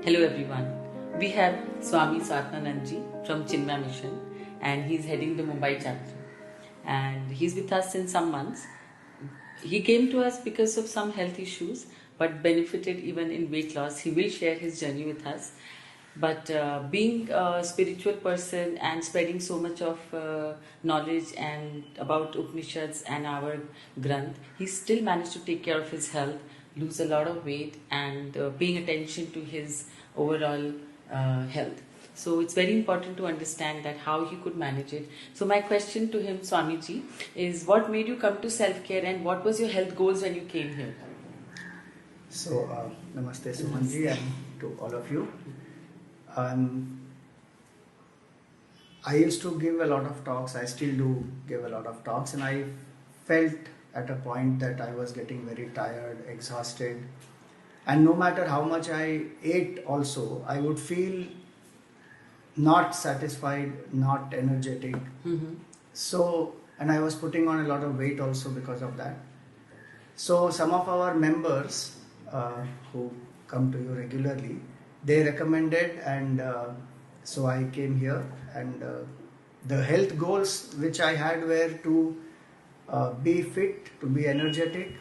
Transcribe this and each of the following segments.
Hello everyone. We have Swami Satnanandji from Chinmay Mission and he's heading the Mumbai chapter. And he's with us since some months. He came to us because of some health issues but benefited even in weight loss. He will share his journey with us. But being a spiritual person and spreading so much of knowledge and about Upanishads and our Granth, he still managed to take care of his health, lose a lot of weight, and paying attention to his overall health. So it's very important to understand that how he could manage it. So my question to him, Swamiji, is what made you come to self-care and what was your health goals when you came here? So, Namaste Sumanji and to all of you. I used to give a lot of talks, I still do give a lot of talks, and I felt at a point that I was getting very tired, exhausted, and no matter how much I ate also, I would feel not satisfied, not energetic. So, and I was putting on a lot of weight also because of that. So some of our members who come to you regularly, they recommended, and so I came here, and the health goals which I had were to be fit, to be energetic,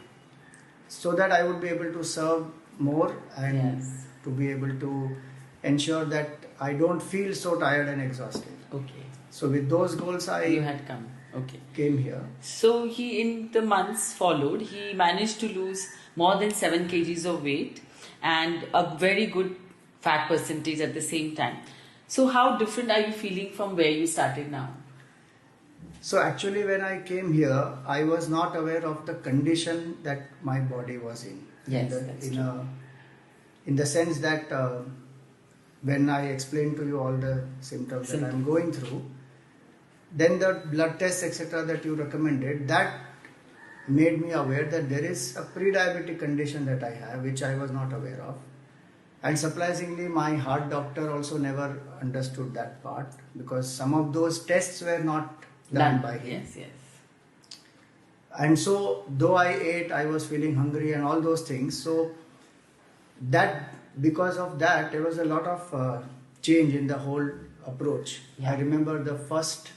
so that I would be able to serve more and to be able to ensure that I don't feel so tired and exhausted. Okay. So with those goals You had come. Okay. came here. So he, in the months followed, he managed to lose more than 7 kgs of weight and a very good fat percentage at the same time. So how different are you feeling from where you started now? So actually when I came here, I was not aware of the condition that my body was in. Yes, that's true. In the sense that when I explained to you all the symptoms that I am going through, then the blood tests etc. that you recommended, that made me aware that there is a pre-diabetic condition that I have, which I was not aware of. And surprisingly, my heart doctor also never understood that part, because some of those tests were not done by him. Yes. And so, though I ate, I was feeling hungry and all those things. So, that because of that, there was a lot of change in the whole approach. Yeah. I remember the first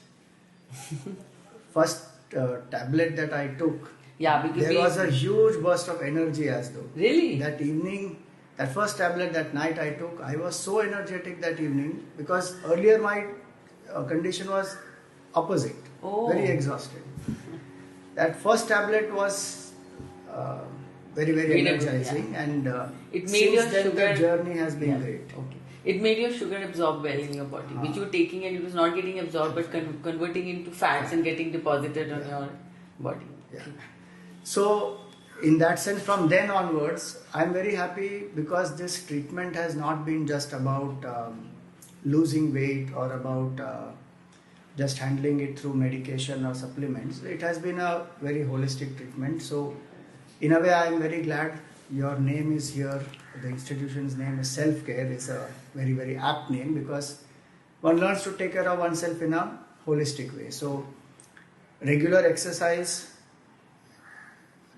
tablet that I took. Yeah, because there was a huge burst of energy as though. Really? That evening, that first tablet that night I took, I was so energetic that evening, because earlier my condition was opposite, very exhausted. That first tablet was very energizing, and it made your since then sugar, the journey has been great. Okay. It made your sugar absorb well in your body, which you were taking and it was not getting absorbed but converting into fats and getting deposited on your body. Yeah. So in that sense, from then onwards, I'm very happy, because this treatment has not been just about losing weight or about just handling it through medication or supplements. It has been a very holistic treatment. So in a way, I'm very glad your name is here. The institution's name is Self-Care. It's a very apt name, because one learns to take care of oneself in a holistic way. So regular exercise,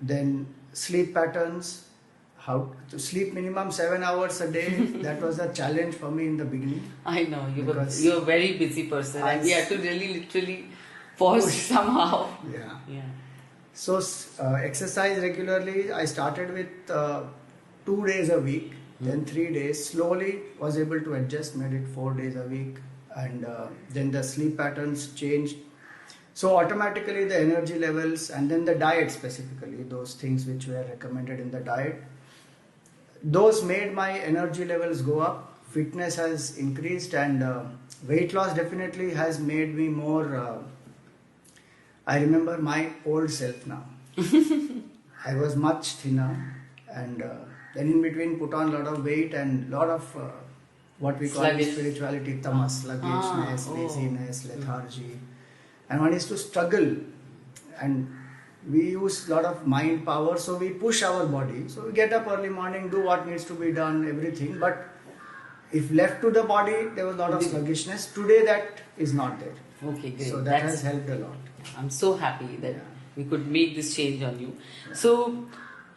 then sleep patterns, how to sleep minimum 7 hours a day. That was a challenge for me in the beginning. I know, you're a very busy person and we had to really literally pause somehow. Yeah. So exercise regularly, I started with 2 days a week, then 3 days, slowly was able to adjust, made it 4 days a week, and then the sleep patterns changed. So automatically the energy levels, and then the diet specifically, those things which were recommended in the diet, those made my energy levels go up, fitness has increased, and weight loss definitely has made me more, I remember my old self now. I was much thinner, and then in between put on a lot of weight and lot of what we call spirituality, tamas, sluggishness, laziness, lethargy. And one is to struggle, and we use a lot of mind power, so we push our body. So we get up early morning, do what needs to be done, everything. But if left to the body, there was a lot of sluggishness. Today that is not there. Okay, great. So that has helped a lot. I'm so happy that we could make this change on you. So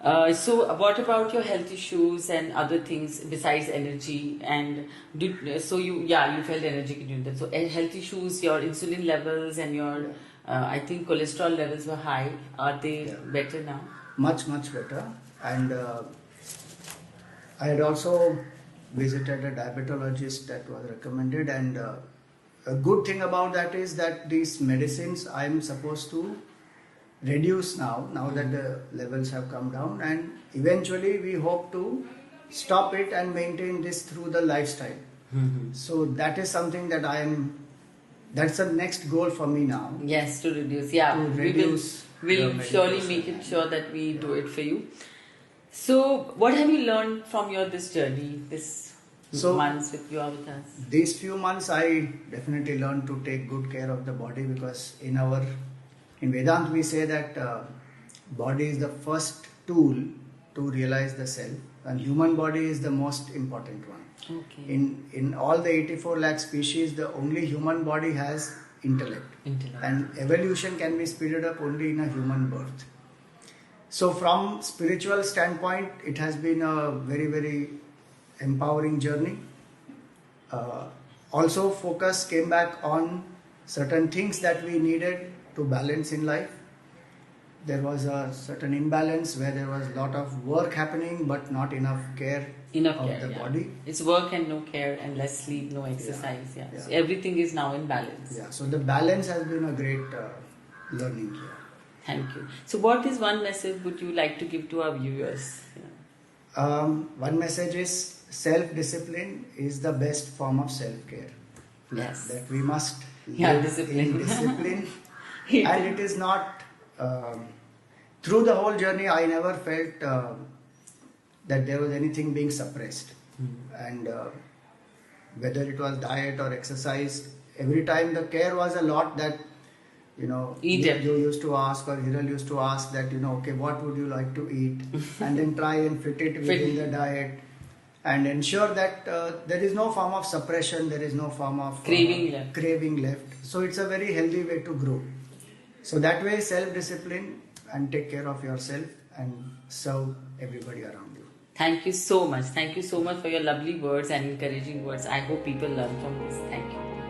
So, what about your health issues and other things besides energy? And you felt energetic during that. So, health issues, your insulin levels and your, I think cholesterol levels were high. Are they Yeah. better now? Much better. And I had also visited a diabetologist that was recommended, and a good thing about that is that these medicines I am supposed to reduce now that the levels have come down, and eventually we hope to stop it and maintain this through the lifestyle. So that is something that that's the next goal for me now. Yes, to reduce. Yeah, To we reduce will the surely medication. make it sure that we do it for you. So, what have you learned from your this journey, this So- months with you are with us? These few months I definitely learned to take good care of the body, because in Vedant we say that body is the first tool to realize the self, and human body is the most important one. Okay. In all the 84 lakh species, the only human body has intellect. Intellect. And evolution can be speeded up only in a human birth. So from spiritual standpoint, it has been a very empowering journey. Also focus came back on certain things that we needed to balance in life. There was a certain imbalance where there was a lot of work happening but not enough care Enough of care, the yeah. body. It's work and no care and less sleep, no exercise. Yeah. So everything is now in balance. Yeah, so the balance has been a great learning here. Thank you. So, what is one message would you like to give to our viewers? One message is self-discipline is the best form of self-care. Yes. That we must Yeah, live discipline. in discipline. And it is not, through the whole journey, I never felt that there was anything being suppressed. And whether it was diet or exercise, every time the care was a lot that, Eat you, it. you used to ask, or Hiral used to ask that, okay, what would you like to eat? And then try and fit it within the diet. And ensure that there is no form of suppression, there is no form of Craving left. So it's a very healthy way to grow. So that way, self-discipline and take care of yourself and serve everybody around you. Thank you so much. Thank you so much for your lovely words and encouraging words. I hope people learn from this. Thank you.